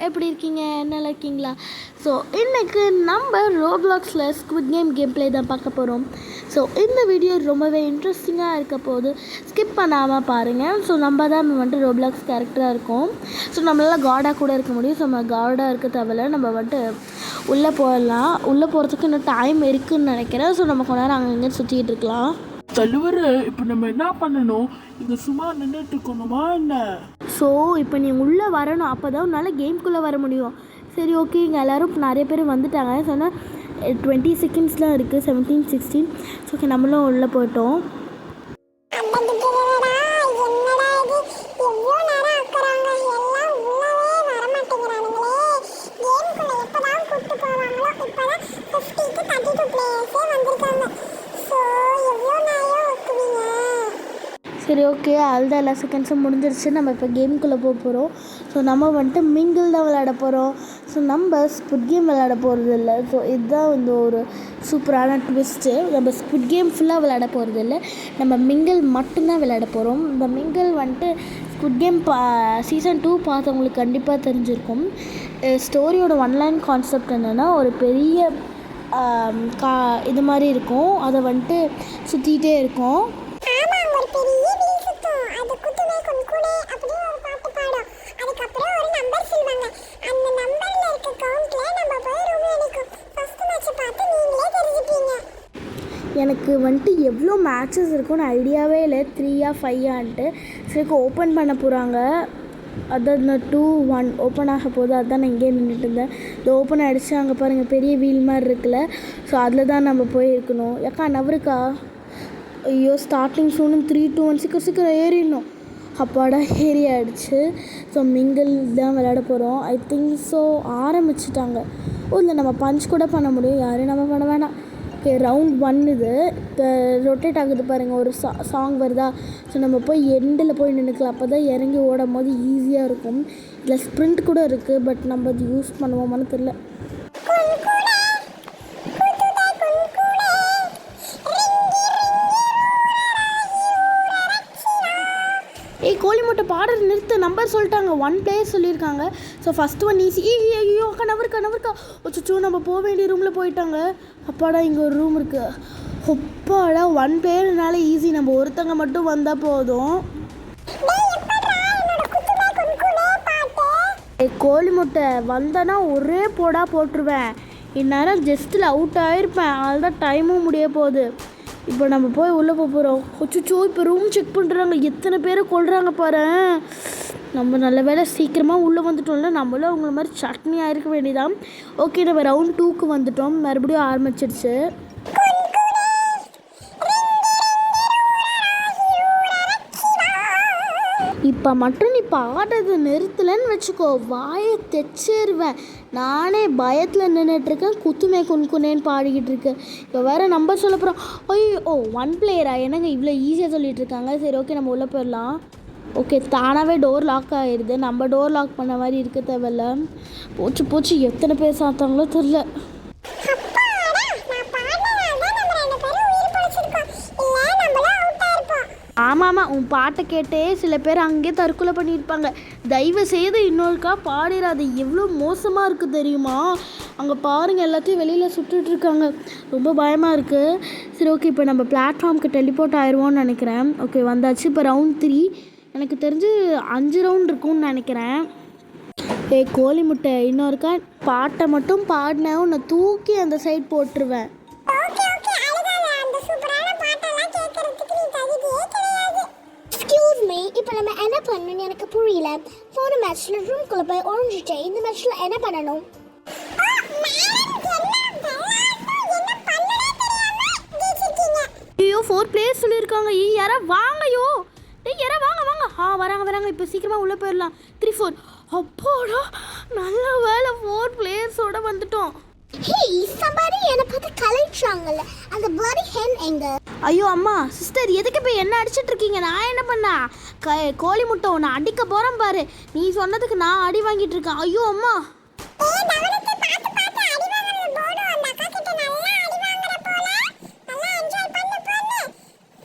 எப்படி இருக்கீங்க? நல்லா இருக்கீங்களா? ஸோ இன்றைக்கு நம்ம ரோப்ளாக்ஸில் ஸ்குவிட் கேம் ப்ளே தான் பார்க்க போகிறோம். ஸோ இந்த வீடியோ ரொம்பவே இன்ட்ரெஸ்டிங்காக இருக்க போது ஸ்கிப் பண்ணாமல் பாருங்கள். ஸோ நம்ம தான் வந்துட்டு ரோப்ளாக்ஸ் கேரக்டராக இருக்கோம். ஸோ நம்மளால் காடாக கூட இருக்க முடியும். ஸோ நம்ம காடாக இருக்க தேவையில்ல, நம்ம வந்துட்டு உள்ளே போயிடலாம். உள்ளே போகிறதுக்கு இன்னும் டைம் இருக்குதுன்னு நினைக்கிறேன். ஸோ நம்ம கொஞ்ச நேரம் அங்கே இங்கே சுற்றிக்கிட்டு இருக்கலாம். தலைவர், இப்போ நம்ம என்ன பண்ணணும்? இங்கே சும்மா நின்றுட்டு இருக்கணுமா என்ன? ஸோ இப்போ நீ உள்ளே வரணும், அப்போ தான் உன்னால் கேம்குள்ளே வர முடியும். சரி, ஓகே. இங்கே எல்லோரும் நிறைய பேர் வந்துட்டாங்க. சொன்னால் 20 செகண்ட்ஸ்லாம் இருக்குது, 17, 16. ஸோ ஓகே, நம்மளும் உள்ளே போயிட்டோம். சரி, ஓகே. அதுதான் எல்லா செகண்ட்ஸும் முடிஞ்சிருச்சு. நம்ம இப்போ கேமுக்குள்ளே போக போகிறோம். ஸோ நம்ம வந்துட்டு மிங்கிள் தான் விளையாட போகிறோம். ஸோ நம்ம ஸ்குவிட் கேம் விளையாட போகிறது இல்லை. ஸோ இதுதான் வந்து ஒரு சூப்பரான ட்விஸ்ட்டு. நம்ம ஸ்குவிட் கேம் ஃபுல்லாக விளையாட போகிறது இல்லை, நம்ம மிங்கிள் மட்டும்தான் விளையாட போகிறோம். இந்த மிங்கிள் வந்துட்டு ஸ்குவிட் கேம் சீசன் 2 பார்த்தவங்களுக்கு கண்டிப்பாக தெரிஞ்சிருக்கும். ஸ்டோரியோட ஒன்லைன் கான்செப்ட் என்னென்னா, ஒரு பெரிய இது மாதிரி இருக்கும், அதை வந்துட்டு சுற்றிக்கிட்டே இருக்கும். எனக்கு வந்துட்டு எவ்வளோ மேட்சஸ் இருக்குன்னு ஐடியாவே இல்லை, 3 or 5 சரி, ஓப்பன் பண்ண போகிறாங்க. அதான் இந்த 2-1 ஓப்பன் ஆக போகுது. அதுதான் நான் இங்கேயே நின்றுட்டு இருந்தேன். இது ஓப்பன் ஆகிடுச்சு. அங்கே பாருங்கள், பெரிய வீல் மாதிரி இருக்குல்ல. ஸோ அதில் தான் நம்ம போய் இருக்கணும். ஏக்கா நவருக்கா? ஐயோ, ஸ்டார்டிங் சூன்னு 3, 2, 1 சீக்கிரம் ஏறிடணும். அப்பாடா, ஏறி ஆகிடுச்சு. ஸோ மிங்கிள் தான் விளையாட போகிறோம். ஐ திங்க் ஸோ ஆரம்பிச்சிட்டாங்க. இல்லை, நம்ம பஞ்ச் கூட பண்ண முடியும். யாரையும் நம்ம பண்ண வேணாம். ஓகே, ரவுண்ட் 1 இது. இப்போ ரொட்டேட் ஆகுது பாருங்கள், ஒரு சாங் வருதா? ஸோ நம்ம போய் எண்டில் போய் நின்றுக்கலாம். அப்போ தான் இறங்கி ஓடும் போது ஈஸியாக இருக்கும். இதில் ஸ்ப்ரிண்ட் கூட இருக்குது, பட் நம்ம அது யூஸ் பண்ணுவோமான்னு தெரில. கோழி முட்டை பாடுறது நிறுத்து, நம்பர் சொல்லிட்டாங்க. 1 player சொல்லியிருக்காங்க. So first 1 easy. ஐயோ, கணவருக்கா ஒச்சோ, நம்ம போக வேண்டிய ரூமில் போயிட்டாங்க. அப்பாடா, இங்கே ஒரு ரூம் இருக்குது. அப்பாடா, 1 playerனால ஈஸி. நம்ம ஒருத்தங்க மட்டும் வந்தால் போதும். கோழி முட்டை வந்தனா ஒரே போட்டுருவேன். இந்நேரம் ஜஸ்ட்டில் அவுட் ஆகிருப்பேன். அதுதான் டைமும் முடிய போகுது. இப்போ நம்ம போய் உள்ளே போகிறோம். கொச்சோ, இப்போ ரூம் செக் பண்ணுறாங்க. எத்தனை பேரை கொள்கிறாங்க பாரு. நம்ம நல்ல வேலை சீக்கிரமாக உள்ளே வந்துட்டோம்ல. நம்மளும் அவங்கள மாதிரி சட்னி ஆகிருக்க வேண்டியதான். ஓகே, நம்ம ரவுண்ட் 2க்கு வந்துட்டோம். மறுபடியும் ஆரம்பிச்சிடுச்சு. இப்போ மட்டும் நீ பாடுறது நிறுத்தலைன்னு வச்சுக்கோ, வாயை தைச்சிருவேன். நானே பயத்தில் நின்றுட்டுருக்கேன். குத்துமே குன்குனேன்னு பாடிக்கிட்டு இருக்கேன். இப்போ வேறு நம்பர் சொல்ல போகிறோம். ஐயோ, 1 player-ஆ? என்னங்க இவ்வளோ ஈஸியாக சொல்லிகிட்டு இருக்காங்க. சரி, ஓகே, நம்ம உள்ளே போயிடலாம். ஓகே, தானாகவே டோர் லாக் ஆகிடுது. நம்ம டோர் லாக் பண்ண மாதிரி இருக்க தேவையில்ல. போச்சு, எத்தனை பேர் சாத்தாங்களோ தெரில. ஆமாம், உன் பாட்டை கேட்டே சில பேர் அங்கேயே தற்கொலை பண்ணியிருப்பாங்க. தயவு செய்து இன்னொருக்கா பாடிடாது. எவ்வளோ மோசமாக இருக்குது தெரியுமா? அங்கே பாருங்கள், எல்லாத்தையும் வெளியில் சுட்டுட்ருக்காங்க. ரொம்ப பயமாக இருக்குது. சரி, ஓகே, இப்போ நம்ம பிளாட்ஃபார்முக்கு டெலிபோர்ட் ஆயிடுவோம்னு நினைக்கிறேன். ஓகே, வந்தாச்சு. இப்போ ரவுண்ட் 3. எனக்கு தெரிஞ்சு 5 ரவுண்ட் இருக்கும்னு நினைக்கிறேன். கோழி முட்டை, இன்னொருக்கா பாட்டை மட்டும் பாடினேன், உன்னை தூக்கி அந்த சைட் போட்டுருவேன். இப்போ நம்ம என்ன பண்ணணும் எனக்கு புரியல. போன மேட்ச்ல ரூம்குள்ள போய் ஒழிஞ்சிட்டேன். இந்த மேட்ச்ல என்ன பண்ணணும்? ஐயோ, 4 players சொல்லியிருக்காங்க. யாரா வாங்கயோ? யாரா வாங்க. வராங்க. இப்போ சீக்கிரமாக உள்ளே போயிடலாம். 3, 4. அப்போடா, நல்ல வேலை 4 players-ஓட வந்துட்டோம். ஹேய், somebody என்ன பார்த்து கலைச்சாங்கல்ல, அந்த bloody hen எங்க? ஐயோ அம்மா, சிஸ்டர், எதுக்கு இப்போ என்ன அடிச்சிட்டு இருக்கீங்க? நான் என்ன பண்ணா? கோழி முட்டை உன்னை அடிக்க போகிறேன் பாரு. நீ சொன்னதுக்கு நான் அடி வாங்கிட்டு இருக்கேன். ஐயோ அம்மா,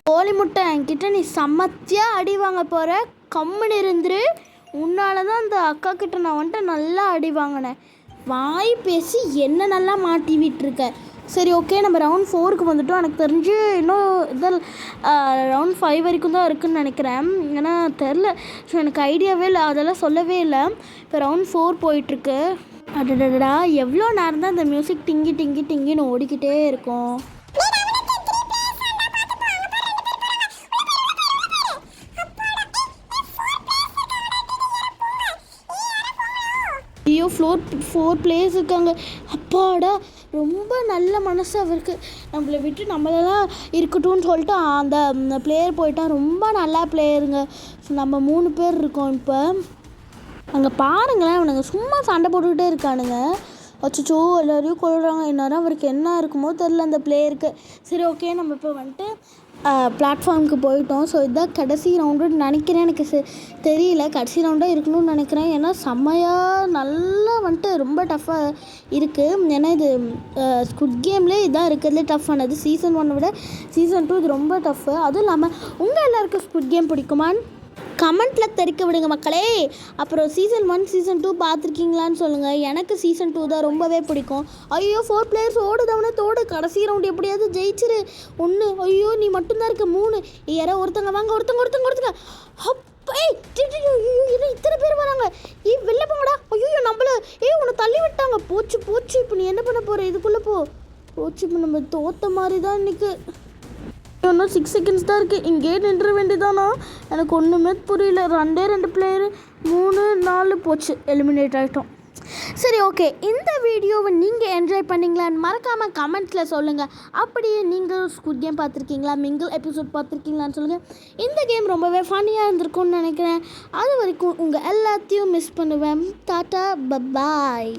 கோழி முட்டை என்கிட்ட நீ சமத்தியாக அடி வாங்க போகிற. கம்முன்னு இருந்துரு. உன்னால தான் அந்த அக்கா கிட்ட நான் வந்துட்டு நல்லா அடி வாங்கினேன். வாய் பேசி என்ன நல்லா மாட்டி விட்டுருக்க. சரி ஓகே, நம்ம ரவுண்ட் 4க்கு வந்துட்டோம். எனக்கு தெரிஞ்சு இன்னும் இதில் ரவுண்ட் 5 வரைக்கும் தான் இருக்குதுன்னு நினைக்கிறேன். ஏன்னா தெரில, ஸோ எனக்கு ஐடியாவே இல்லை, அதெல்லாம் சொல்லவே இல்லை. இப்போ ரவுண்ட் 4 போயிட்டுருக்கு. அடடடா, எவ்வளோ நேரம் தான் இந்த மியூசிக் டிங்கி டிங்கி டிங்கின்னு ஓடிக்கிட்டே இருக்கும். ஐயோ, 4 பிளேயர்ஸ் இருக்காங்க. அப்பாடா, ரொம்ப நல்ல மனசு அவருக்கு. நம்மளை விட்டு நம்மளெல்லாம் இருக்கட்டும்னு சொல்லிட்டு அந்த பிளேயர் போயிட்டா. ரொம்ப நல்லா பிளேயருங்க. ஸோ நம்ம 3 பேர் இருக்கோம் இப்போ. அங்கே பாருங்களேன், அவனுங்க சும்மா சண்டை போட்டுக்கிட்டே இருக்கானுங்க. அச்சோ, எல்லோரையும் கொள்கிறாங்க. இந்நேரம் அவருக்கு என்ன இருக்குமோ தெரில அந்த பிளேயருக்கு. சரி ஓகே, நம்ம இப்போ வந்துட்டு பிளாட்ஃபார்முக்கு போயிட்டோம். ஸோ இதுதான் கடைசி ரவுண்டுன்னு நினைக்கிறேன். எனக்கு தெரியல, கடைசி ரவுண்டாக இருக்கணும்னு நினைக்கிறேன். ஏன்னா செம்மையாக நல்லா வந்துட்டு ரொம்ப டஃப்பாக இருக்குது. ஏன்னா இது ஸ்குட் கேம்லேயே இதான் இருக்கிறதுலே டஃப்பானது. சீசன் 1 விட சீசன் 2 இது ரொம்ப டஃப்பு. அதுவும் இல்லாமல் உங்கள் எல்லாருக்கும் ஸ்குட் கேம் பிடிக்குமான்னு கமெண்ட்டில் தெரிவிக்க விடுங்க மக்களே. அப்புறம் சீசன் 1 சீசன் 2 பார்த்துருக்கீங்களான்னு சொல்லுங்கள். எனக்கு சீசன் 2 தான் ரொம்பவே பிடிக்கும். ஐயோ, 4 பிளேயர்ஸ் ஓடுதவனே தோடு. கடைசி ரவுண்டு எப்படியாவது ஜெயிச்சிரு. 1, ஐயோ நீ மட்டும்தான் இருக்க. 3, யாரோ ஒருத்தங்க வாங்க, ஒருத்தங்க இத்தனை பேர் வராங்க. வெளில போங்கடா. ஐயோ நம்மள உன்னை தள்ளி விட்டாங்க. போச்சு. இப்போ நீ என்ன பண்ண போகிற? இதுக்குள்ளே போச்சு. இப்போ நம்ம தோத்த மாதிரி தான் இன்றைக்கி. இன்னும் 6 செகண்ட்ஸ் தான் இருக்குது. இங்கே நின்று வேண்டியதானா? எனக்கு ஒன்றுமே புரியல. 2 பிளேயரு 3, 4 போச்சு, எலிமினேட் ஆகிட்டோம். சரி ஓகே, இந்த வீடியோவை நீங்கள் என்ஜாய் பண்ணிங்களான்னு மறக்காமல் கமெண்ட்ஸில் சொல்லுங்கள். அப்படியே நீங்கள் ஸ்குட் கேம் பார்த்துருக்கீங்களா, மிங்கிள் எபிசோட் பார்த்துருக்கீங்களான்னு சொல்லுங்கள். இந்த கேம் ரொம்பவே ஃபன்னியாக இருந்திருக்கும்னு நினைக்கிறேன். அது வரைக்கும் உங்கள் எல்லாத்தையும் மிஸ் பண்ணுவேன். Tata, bye bye.